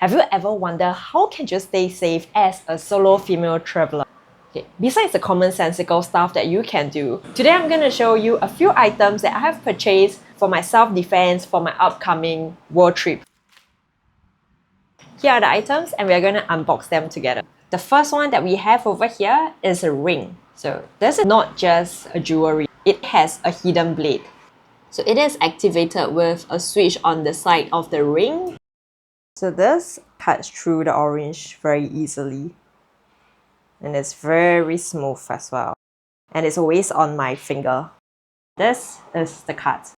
Have you ever wondered how can you stay safe as a solo female traveler? Okay, besides the commonsensical stuff that you can do, today I'm going to show you a few items that I have purchased for my self-defense for my upcoming world trip. Here are the items and we're going to unbox them together. The first one that we have over here is a ring. So this is not just a jewelry, it has a hidden blade. So it is activated with a switch on the side of the ring. So this cuts through the orange very easily. And it's very smooth as well. And it's always on my finger. This is the cut.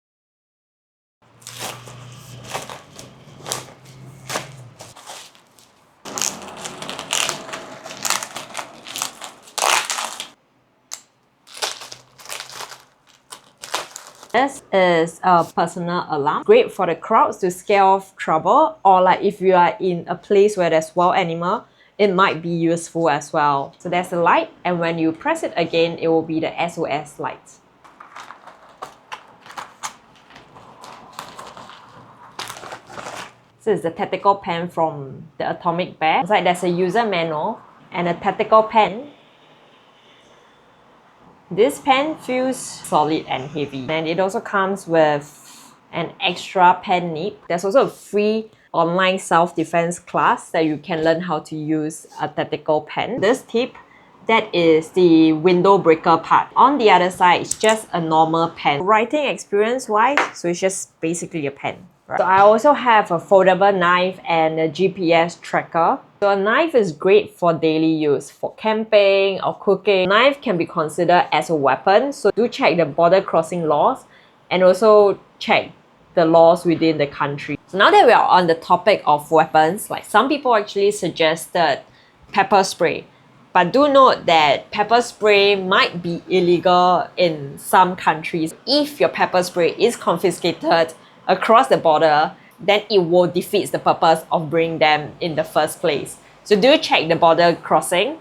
This is a personal alarm. Great for the crowds to scare off trouble, or like if you are in a place where there's wild animal, it might be useful as well. So there's a light, and when you press it again, it will be the SOS light. This is the tactical pen from the Atomic Bear. Inside there's a user manual and a tactical pen. This pen feels solid and heavy, and it also comes with an extra pen nib. There's also a free online self-defense class that you can learn how to use a tactical pen. This tip, that is the window breaker part. On the other side, it's just a normal pen. Writing experience-wise, so it's just basically a pen. Right? So I also have a foldable knife and a GPS tracker. So a knife is great for daily use, for camping or cooking. A knife can be considered as a weapon, so do check the border crossing laws and also check the laws within the country. So now that we are on the topic of weapons, like some people actually suggested pepper spray. But do note that pepper spray might be illegal in some countries. If your pepper spray is confiscated across the border, then it will defeat the purpose of bringing them in the first place. So do check the border crossing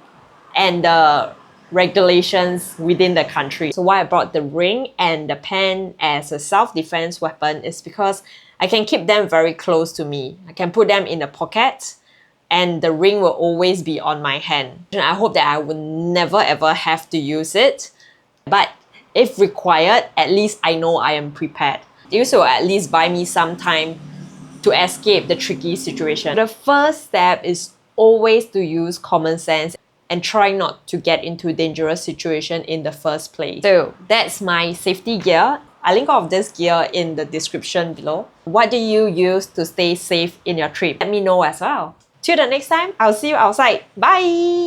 and the regulations within the country. So why I brought the ring and the pen as a self-defense weapon is because I can keep them very close to me. I can put them in the pocket and the ring will always be on my hand. I hope that I will never ever have to use it. But if required, at least I know I am prepared. This will at least buy me some time to escape the tricky situation. The first step is always to use common sense and try not to get into dangerous situation in the first place. So that's my safety gear. I'll link all of this gear in the description below. What do you use to stay safe in your trip? Let me know as well. Till the next time, I'll see you outside. Bye!